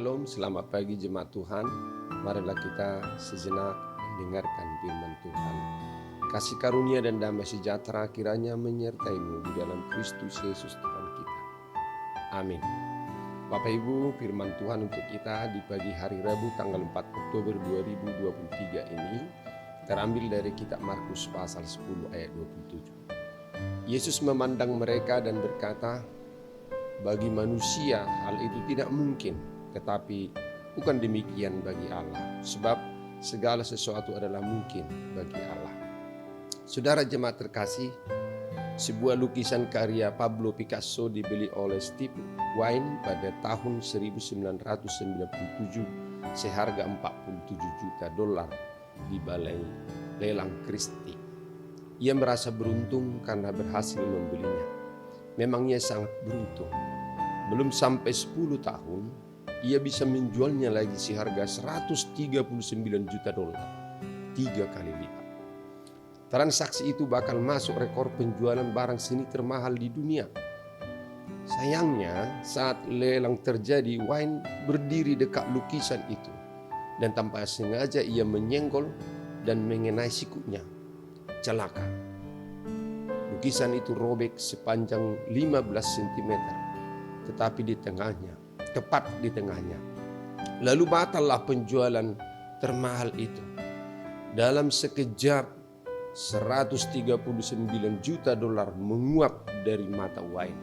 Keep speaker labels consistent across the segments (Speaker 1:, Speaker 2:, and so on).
Speaker 1: Shalom, selamat pagi jemaat Tuhan. Marilah kita sejenak mendengarkan firman Tuhan. Kasih karunia dan damai sejahtera kiranya menyertaimu di dalam Kristus Yesus Tuhan kita. Amin. Bapak Ibu, firman Tuhan untuk kita di pagi hari Rabu tanggal 4 Oktober 2023 ini terambil dari kitab Markus pasal 10 ayat 27. Yesus memandang mereka dan berkata, bagi manusia hal itu tidak mungkin, tetapi bukan demikian bagi Allah, sebab segala sesuatu adalah mungkin bagi Allah. Saudara jemaat terkasih, sebuah lukisan karya Pablo Picasso dibeli oleh Steve Wynn pada tahun 1997 seharga $47 juta di balai lelang Christie. Ia merasa beruntung karena berhasil membelinya. Memang ia sangat beruntung. Belum sampai 10 tahun, ia bisa menjualnya lagi seharga $139 juta, 3 kali lipat. Transaksi itu bakal masuk rekor penjualan barang seni termahal di dunia. Sayangnya, saat lelang terjadi, Wynn berdiri dekat lukisan itu dan tanpa sengaja ia menyenggol dan mengenai sikunya. Celaka. Lukisan itu robek sepanjang 15 cm, tetapi tepat di tengahnya. Lalu batallah penjualan termahal itu. Dalam sekejap $139 juta menguap dari mata Wynn.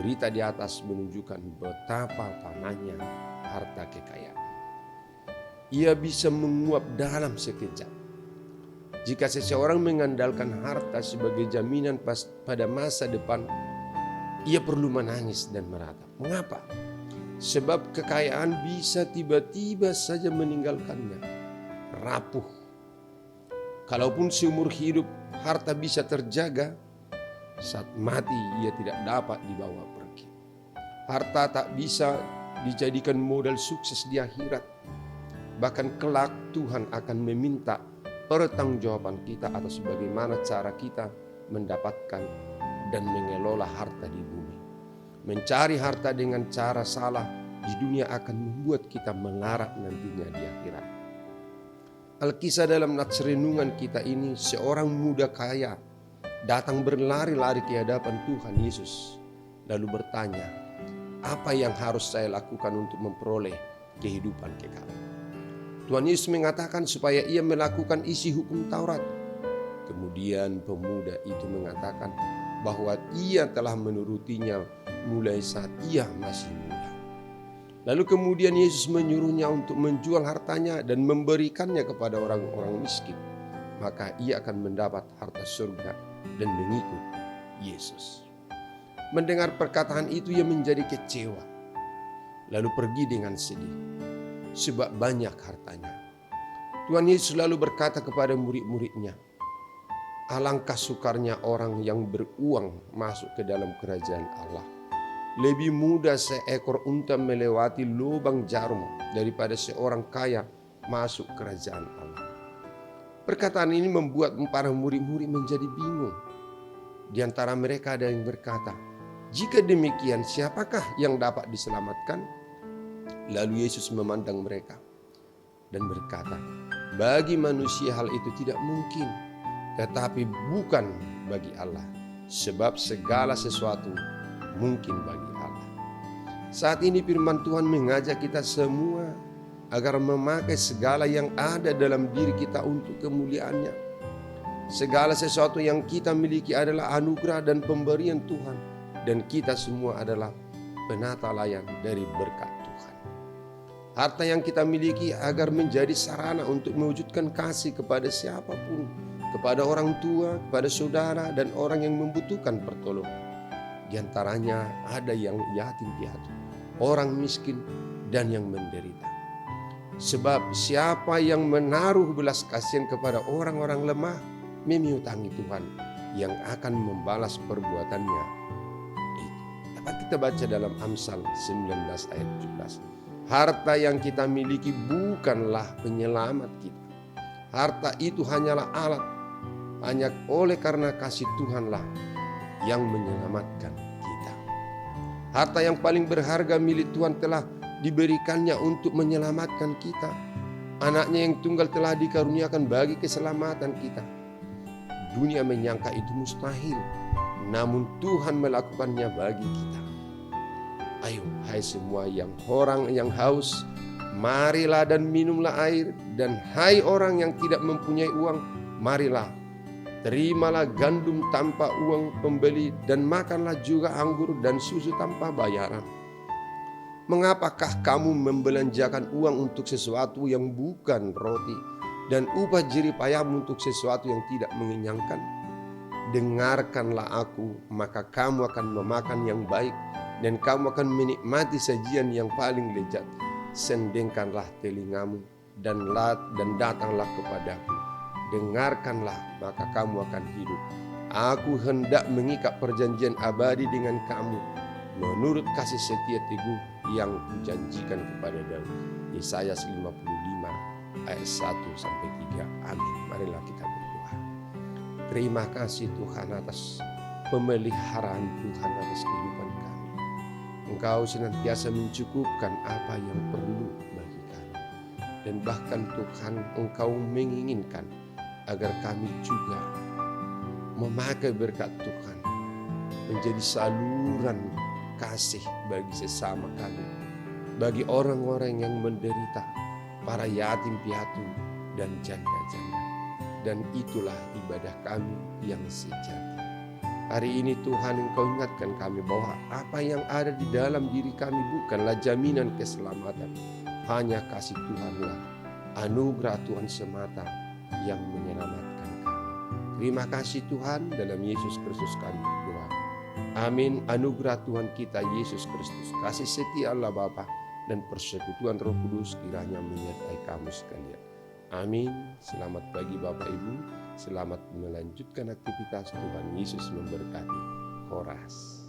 Speaker 1: Berita di atas menunjukkan betapa panahnya harta kekayaan. Ia bisa menguap dalam sekejap. Jika seseorang mengandalkan harta sebagai jaminan pada masa depan, ia perlu menangis dan meratap. Mengapa? Sebab kekayaan bisa tiba-tiba saja meninggalkannya, rapuh. Kalaupun seumur hidup harta bisa terjaga, saat mati ia tidak dapat dibawa pergi. Harta tak bisa dijadikan modal sukses di akhirat. Bahkan kelak Tuhan akan meminta pertanggungjawaban kita atas bagaimana cara kita mendapatkan dan mengelola harta di bumi. Mencari harta dengan cara salah di dunia akan membuat kita melarat nantinya di akhirat. Alkisah dalam nats renungan kita ini, seorang muda kaya datang berlari-lari ke hadapan Tuhan Yesus, lalu bertanya, apa yang harus saya lakukan untuk memperoleh kehidupan kekal? Tuhan Yesus mengatakan supaya ia melakukan isi hukum Taurat. Kemudian pemuda itu mengatakan bahwa ia telah menurutinya mulai saat ia masih muda. Lalu kemudian Yesus menyuruhnya untuk menjual hartanya dan memberikannya kepada orang-orang miskin. Maka ia akan mendapat harta surga dan mengikut Yesus. Mendengar perkataan itu ia menjadi kecewa. Lalu pergi dengan sedih, sebab banyak hartanya. Tuhan Yesus lalu berkata kepada murid-muridnya, alangkah sukarnya orang yang beruang masuk ke dalam kerajaan Allah. Lebih mudah seekor unta melewati lubang jarum daripada seorang kaya masuk kerajaan Allah. Perkataan ini membuat para murid-murid menjadi bingung. Di antara mereka ada yang berkata, jika demikian siapakah yang dapat diselamatkan? Lalu Yesus memandang mereka dan berkata, bagi manusia hal itu tidak mungkin, tetapi bukan bagi Allah, sebab segala sesuatu mungkin bagi Allah. Saat ini firman Tuhan mengajak kita semua agar memakai segala yang ada dalam diri kita untuk kemuliaannya. Segala sesuatu yang kita miliki adalah anugerah dan pemberian Tuhan, dan kita semua adalah penata layan dari berkat Tuhan. Harta yang kita miliki agar menjadi sarana untuk mewujudkan kasih kepada siapapun, kepada orang tua, kepada saudara, dan orang yang membutuhkan pertolongan. Di antaranya ada yang yatim piatu, orang miskin, dan yang menderita. Sebab siapa yang menaruh belas kasihan kepada orang-orang lemah, memiutangi Tuhan yang akan membalas perbuatannya itu. Dapat kita baca dalam Amsal 19 ayat 17. Harta yang kita miliki bukanlah penyelamat kita. Harta itu hanyalah alat. Hanya oleh karena kasih Tuhanlah yang menyelamatkan kita. Harta yang paling berharga milik Tuhan telah diberikannya untuk menyelamatkan kita. Anaknya yang tunggal telah dikaruniakan bagi keselamatan kita. Dunia menyangka itu mustahil, namun Tuhan melakukannya bagi kita. Ayo, hai semua orang yang haus, marilah dan minumlah air. Dan hai orang yang tidak mempunyai uang, marilah, terimalah gandum tanpa uang pembeli, dan makanlah juga anggur dan susu tanpa bayaran. Mengapakah kamu membelanjakan uang untuk sesuatu yang bukan roti, dan upah jerih payahmu untuk sesuatu yang tidak mengenyangkan? Dengarkanlah aku, maka kamu akan memakan yang baik, dan kamu akan menikmati sajian yang paling lezat. Sendengkanlah telingamu dan datanglah kepadaku. Dengarkanlah, maka kamu akan hidup. Aku hendak mengikat perjanjian abadi dengan kamu, menurut kasih setia teguh yang kujanjikan kepada Daud. Yesaya 55 ayat 1-3. Amin. Marilah kita berdoa. Terima kasih Tuhan atas pemeliharaan Tuhan atas kehidupan kami. Engkau senantiasa mencukupkan apa yang perlu bagi kami. Dan bahkan Tuhan, Engkau menginginkan agar kami juga memakai berkat Tuhan menjadi saluran kasih bagi sesama kami, bagi orang-orang yang menderita, para yatim piatu dan janda-janda. Dan itulah ibadah kami yang sejati. Hari ini Tuhan, Engkau ingatkan kami bahwa apa yang ada di dalam diri kami bukanlah jaminan keselamatan. Hanya kasih Tuhanlah, anugerah Tuhan semata yang menyelamatkan kami. Terima kasih Tuhan, dalam Yesus Kristus kami berdoa. Amin. Anugerah Tuhan kita Yesus Kristus, kasih setia Allah Bapa, dan persekutuan Roh Kudus kiranya menyertai kamu sekalian. Amin. Selamat pagi Bapak Ibu. Selamat melanjutkan aktivitas. Tuhan Yesus memberkati. Horas.